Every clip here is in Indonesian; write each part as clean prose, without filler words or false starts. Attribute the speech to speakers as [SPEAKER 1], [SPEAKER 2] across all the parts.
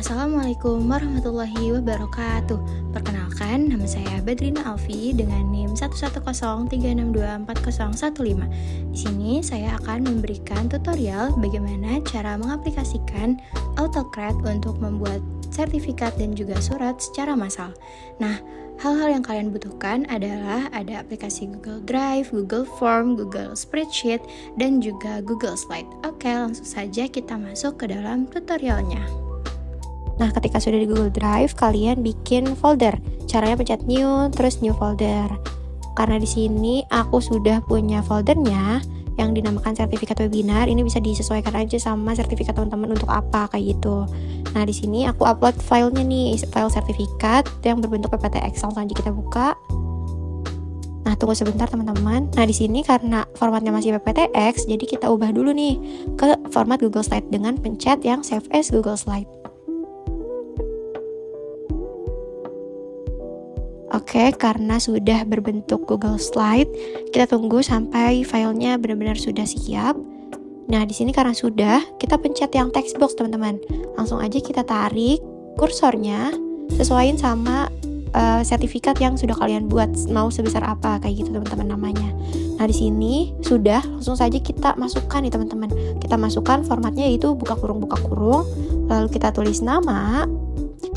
[SPEAKER 1] Assalamualaikum warahmatullahi wabarakatuh. Perkenalkan, nama saya Badrina Alfi dengan NIM 11036240115. Di sini saya akan memberikan tutorial bagaimana cara mengaplikasikan AutoCAD untuk membuat sertifikat dan juga surat secara massal. Nah, hal-hal yang kalian butuhkan adalah ada aplikasi Google Drive, Google Form, Google Spreadsheet, dan juga Google Slide. Oke, langsung saja kita masuk ke dalam tutorialnya. Nah, ketika sudah di Google Drive, kalian bikin folder. Caranya pencet new, terus new folder. Karena di sini aku sudah punya foldernya yang dinamakan sertifikat webinar. Ini bisa disesuaikan aja sama sertifikat teman-teman untuk apa kayak gitu. Nah, di sini aku upload filenya nih, file sertifikat yang berbentuk PPTX. Langsung aja kita buka. Nah, tunggu sebentar teman-teman. Nah, di sini karena formatnya masih PPTX, jadi kita ubah dulu nih ke format Google Slide dengan pencet yang Save as Google Slide. Oke, karena sudah berbentuk Google Slide, kita tunggu sampai filenya benar-benar sudah siap. Nah, di sini karena sudah, kita pencet yang text box, teman-teman. Langsung aja kita tarik kursornya, sesuaiin sama sertifikat yang sudah kalian buat, mau sebesar apa, kayak gitu teman-teman namanya. Nah, di sini sudah, langsung saja kita masukkan nih teman-teman. Kita masukkan formatnya yaitu buka kurung, lalu kita tulis nama,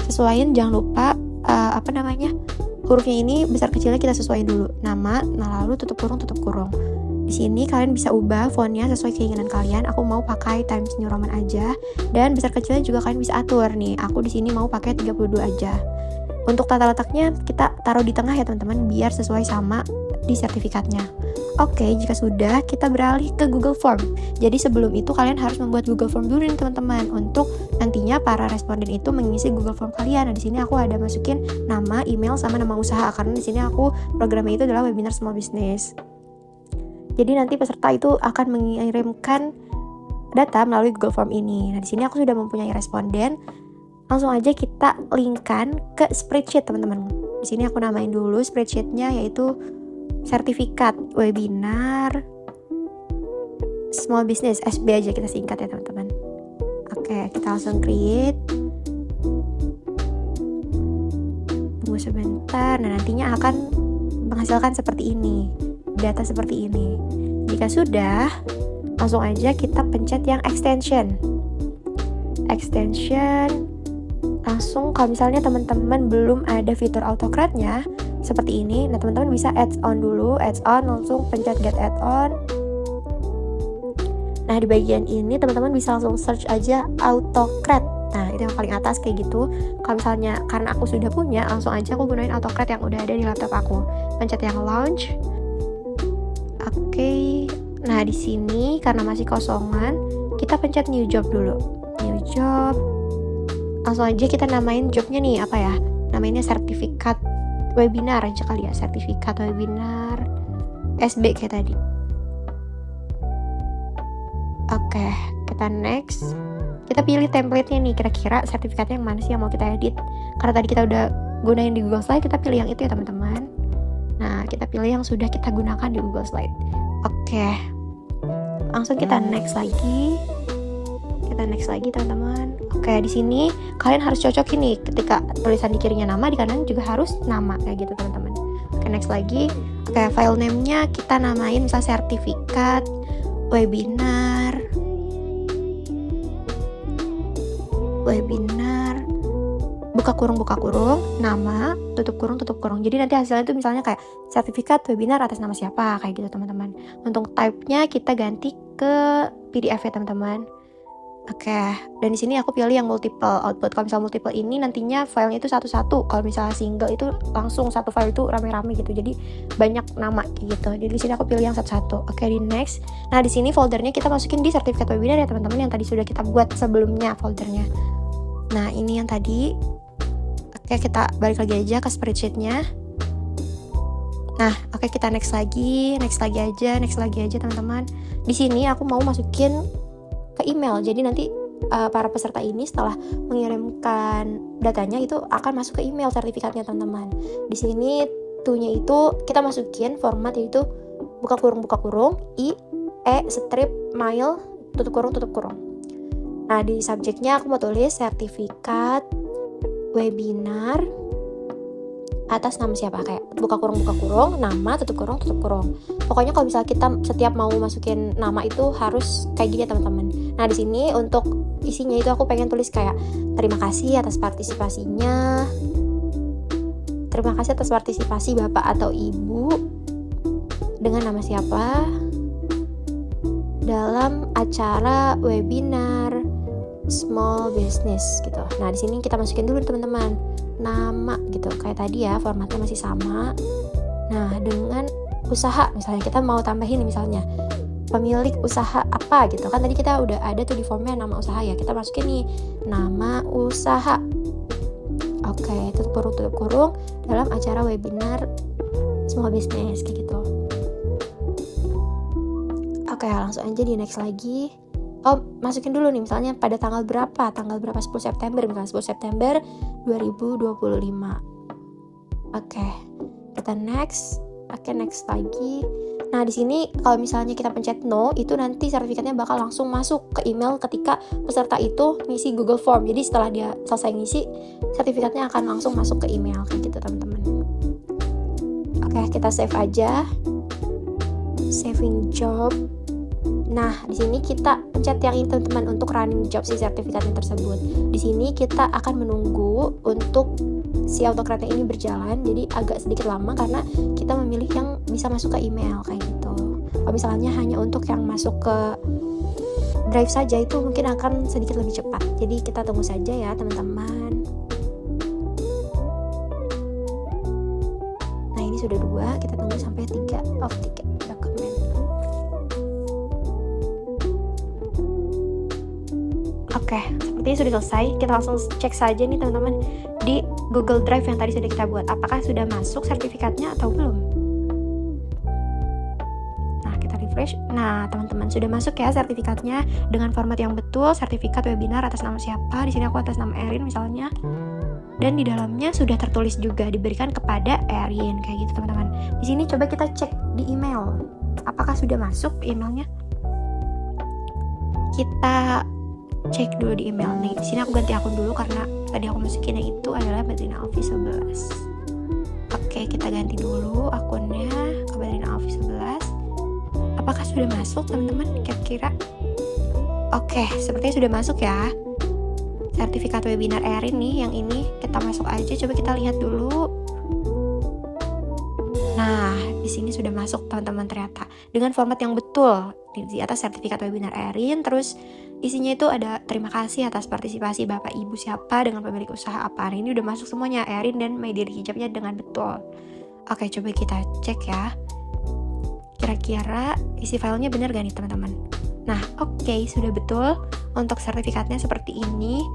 [SPEAKER 1] sesuaiin jangan lupa hurufnya ini besar kecilnya kita sesuaiin dulu. Nama, nah lalu tutup kurung. Di sini kalian bisa ubah fontnya sesuai keinginan kalian. Aku mau pakai Times New Roman aja, dan besar kecilnya juga kalian bisa atur nih. Aku di sini mau pakai 32 aja. Untuk tata letaknya kita taruh di tengah ya teman-teman, biar sesuai sama di sertifikatnya. Oke, jika sudah, kita beralih ke Google Form. Jadi sebelum itu kalian harus membuat Google Form dulu nih teman-teman, untuk nantinya para responden itu mengisi Google Form kalian. Nah, di sini aku ada masukin nama, email, sama nama usaha, karena di sini aku programnya itu adalah webinar small business. Jadi nanti peserta itu akan mengirimkan data melalui Google Form ini. Nah, di sini aku sudah mempunyai responden. Langsung aja kita linkkan ke spreadsheet teman-teman. Di sini aku namain dulu spreadsheetnya yaitu sertifikat webinar small business, SB aja kita singkat ya teman-teman. Oke, kita langsung create. Tunggu sebentar. Nah, nantinya akan menghasilkan seperti ini, data seperti ini. Jika sudah, langsung aja kita pencet yang extension. Langsung kalau misalnya teman-teman belum ada fitur AutoCAD-nya seperti ini, nah teman-teman bisa add-on dulu, langsung pencet get add-on. Nah, di bagian ini teman-teman bisa langsung search aja AutoCAD. Nah, itu yang paling atas kayak gitu. Kalau misalnya karena aku sudah punya, langsung aja aku gunain AutoCAD yang udah ada di laptop aku. Pencet yang launch. Oke. Nah, di sini karena masih kosongan, kita pencet new job dulu. New job. Langsung aja kita namain jobnya nih apa ya? Namanya sertifikat webinar aja kali ya, sertifikat webinar SB kayak tadi. Oke, kita next. Kita pilih template-nya nih, kira-kira sertifikatnya yang mana sih yang mau kita edit. Karena tadi kita udah gunain di Google Slide, kita pilih yang itu ya teman-teman. Nah, kita pilih yang sudah kita gunakan di Google Slide. Oke, langsung kita next lagi. Teman-teman. Oke, di sini kalian harus cocokin nih, ketika tulisan di kirinya nama, di kanan juga harus nama kayak gitu teman-teman. Oke, next lagi. Oke, file name-nya kita namain misalnya sertifikat webinar buka kurung, nama, tutup kurung. Jadi nanti hasilnya itu misalnya kayak sertifikat webinar atas nama siapa kayak gitu teman-teman. Untuk type-nya kita ganti ke PDF ya teman-teman. Oke, dan di sini aku pilih yang multiple output. Kalau misalnya multiple ini nantinya filenya itu satu-satu. Kalau misalnya single itu langsung satu file itu rame-rame gitu. Jadi banyak nama kayak gitu. Jadi di sini aku pilih yang satu-satu. Oke, di next. Nah, di sini foldernya kita masukin di sertifikat webinar ya teman-teman, yang tadi sudah kita buat sebelumnya foldernya. Nah, ini yang tadi. Oke, kita balik lagi aja ke spreadsheet-nya. Nah, oke, kita next lagi aja teman-teman. Di sini aku mau masukin ke ke email. Jadi nanti para peserta ini setelah mengirimkan datanya itu akan masuk ke email sertifikatnya teman-teman. Di sini to-nya itu kita masukin format yaitu buka kurung i strip mail tutup kurung. Nah, di subjeknya aku mau tulis sertifikat webinar atas nama siapa, kayak buka kurung nama tutup kurung. Pokoknya kalau misalnya kita setiap mau masukin nama itu harus kayak gini ya teman-teman. Nah, di sini untuk isinya itu aku pengen tulis kayak terima kasih atas partisipasinya. Terima kasih atas partisipasi Bapak atau Ibu dengan nama siapa dalam acara webinar small business gitu. Nah, di sini kita masukin dulu teman-teman nama gitu. Kayak tadi ya, formatnya masih sama. Nah, dengan usaha misalnya kita mau tambahin misalnya pemilik usaha apa gitu kan, tadi kita udah ada tuh di formnya nama usaha ya, kita masukin nih nama usaha. Oke, tutup kurung dalam acara webinar small business kayak gitu. Oke, langsung aja di next lagi. Masukin dulu nih misalnya pada tanggal berapa 10 September misalnya 10 September 2025. Oke, kita next. Oke, next lagi. Nah, di sini kalau misalnya kita pencet no, itu nanti sertifikatnya bakal langsung masuk ke email ketika peserta itu ngisi Google Form. Jadi setelah dia selesai ngisi, sertifikatnya akan langsung masuk ke email kayak gitu teman-teman. Oke, kita save aja. Saving job. Nah, di sini kita pencet yang ini teman-teman untuk running job si sertifikatnya tersebut. Di sini kita akan menunggu untuk si autocrate ini berjalan, jadi agak sedikit lama karena kita memilih yang bisa masuk ke email kayak gitu. Kalau misalnya hanya untuk yang masuk ke drive saja itu mungkin akan sedikit lebih cepat. Jadi kita tunggu saja ya teman-teman. Nah, ini sudah 2, kita tunggu sampai 3 dokumen. Oke, sepertinya sudah selesai. Kita langsung cek saja nih teman-teman di Google Drive yang tadi sudah kita buat. Apakah sudah masuk sertifikatnya atau belum? Nah, kita refresh. Nah, teman-teman sudah masuk ya sertifikatnya dengan format yang betul. Sertifikat webinar atas nama siapa? Di sini aku atas nama Erin misalnya. Dan di dalamnya sudah tertulis juga diberikan kepada Erin kayak gitu teman-teman. Di sini coba kita cek di email. Apakah sudah masuk emailnya? Kita cek dulu di email nih. Di sini aku ganti akun dulu karena tadi aku masukin yang itu adalah Badrina Alfi 11. Oke, kita ganti dulu akunnya ke Badrina Alfi 11. Apakah sudah masuk teman-teman? Kira-kira? Oke, sepertinya sudah masuk ya. Sertifikat webinar Erin nih yang ini kita masuk aja. Coba kita lihat dulu. Nah, di sini sudah masuk teman-teman ternyata dengan format yang betul. Di atas sertifikat webinar Erin, terus isinya itu ada terima kasih atas partisipasi Bapak Ibu siapa dengan pemilik usaha apa. Nah, ini udah masuk semuanya Erin dan My Dear Hijabnya dengan betul. Oke, coba kita cek ya. Kira-kira isi filenya benar gak nih teman-teman? Nah, oke, sudah betul. Untuk sertifikatnya seperti ini.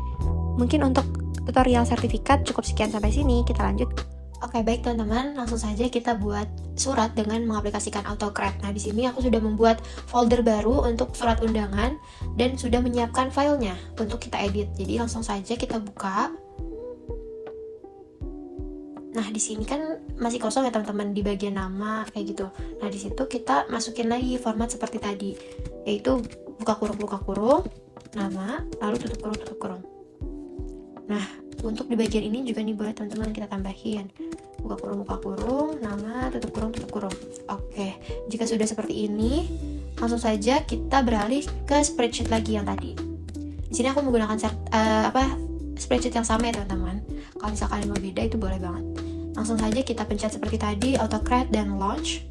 [SPEAKER 1] Mungkin untuk tutorial sertifikat cukup sekian sampai sini. Kita lanjut. Oke, baik teman-teman, langsung saja kita buat surat dengan mengaplikasikan AutoCred. Nah, di sini aku sudah membuat folder baru untuk surat undangan dan sudah menyiapkan filenya untuk kita edit. Jadi langsung saja kita buka. Nah, di sini kan masih kosong ya teman-teman di bagian nama kayak gitu. Nah, di situ kita masukin lagi format seperti tadi, yaitu buka kurung, nama, lalu tutup kurung. Nah, untuk di bagian ini juga nih boleh teman-teman kita tambahin buka kurung, nama, tutup kurung. Oke, jika sudah seperti ini, langsung saja kita beralih ke spreadsheet lagi yang tadi. Di sini aku menggunakan spreadsheet yang sama ya teman-teman. Kalau misalkan kalian mau beda itu boleh banget. Langsung saja kita pencet seperti tadi, AutoCred dan Launch.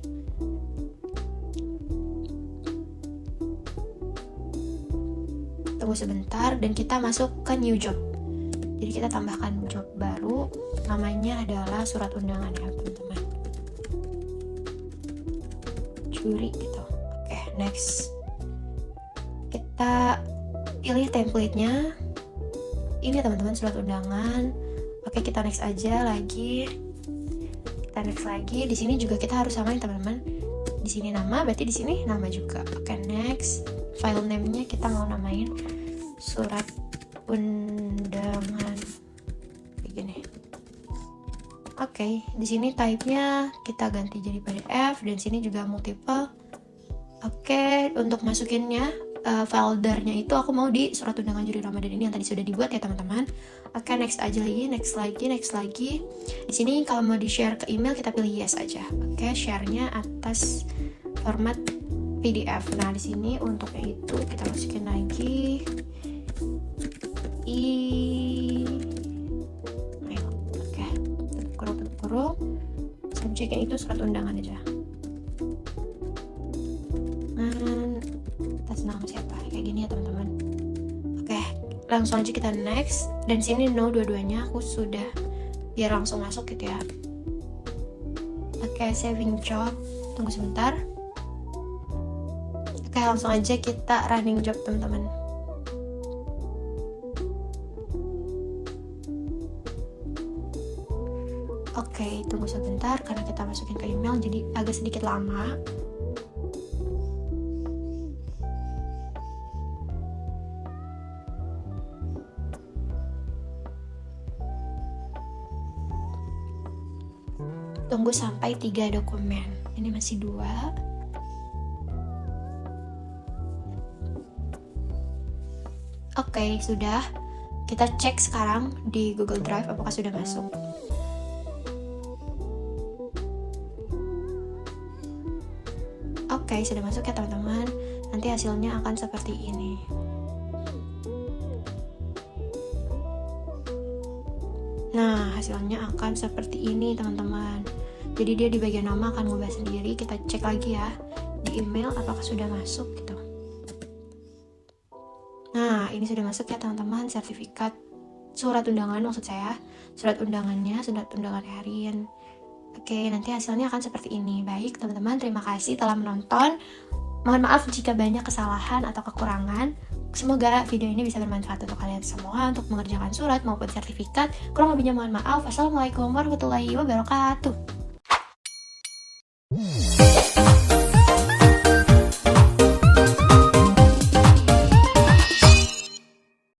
[SPEAKER 1] Tunggu sebentar dan kita masuk ke New Job. Jadi kita tambahkan job baru, namanya adalah surat undangan ya teman-teman. Juri gitu. Oke, next. Kita pilih template-nya. Ini teman-teman surat undangan. Oke, kita next aja lagi. Kita next lagi. Di sini juga kita harus samain teman-teman. Di sini nama, berarti di sini nama juga. Oke, next. file name-nya kita mau namain surat undangan kayak gini. Oke, di sini type-nya kita ganti jadi PDF dan sini juga multiple. Oke, untuk masukinnya foldernya itu aku mau di surat undangan juri Ramadan ini yang tadi sudah dibuat ya teman-teman. Oke, next aja lagi, next lagi. Di sini kalau mau di-share ke email kita pilih yes aja. Oke, share-nya atas format PDF. Nah, di sini untuk itu kita masukin lagi email. Oke, tutup kurung. Subjeknya itu surat undangan aja. Atas nama siapa? Kayak gini ya teman-teman. Oke, langsung aja kita next. Dan sini no dua-duanya aku sudah biar langsung masuk gitu ya. Oke, saving job. Tunggu sebentar. Oke, langsung aja kita running job teman-teman. Oke, tunggu sebentar karena kita masukin ke email jadi agak sedikit lama. Tunggu sampai 3 dokumen. Ini masih 2. Oke, sudah. Kita cek sekarang di Google Drive apakah sudah masuk. Oke, sudah masuk ya teman-teman. Nanti hasilnya akan seperti ini. Nah, hasilnya akan seperti ini teman-teman. Jadi dia di bagian nama akan ngubah sendiri. Kita cek lagi ya di email apakah sudah masuk gitu. Nah, ini sudah masuk ya teman-teman, sertifikat surat undangan maksud saya. Surat undangannya, surat undangan harian. Oke, nanti hasilnya akan seperti ini. Baik teman-teman, terima kasih telah menonton. Mohon maaf jika banyak kesalahan atau kekurangan. Semoga video ini bisa bermanfaat untuk kalian semua untuk mengerjakan surat maupun sertifikat. Kurang lebihnya mohon maaf. Wassalamualaikum warahmatullahi wabarakatuh.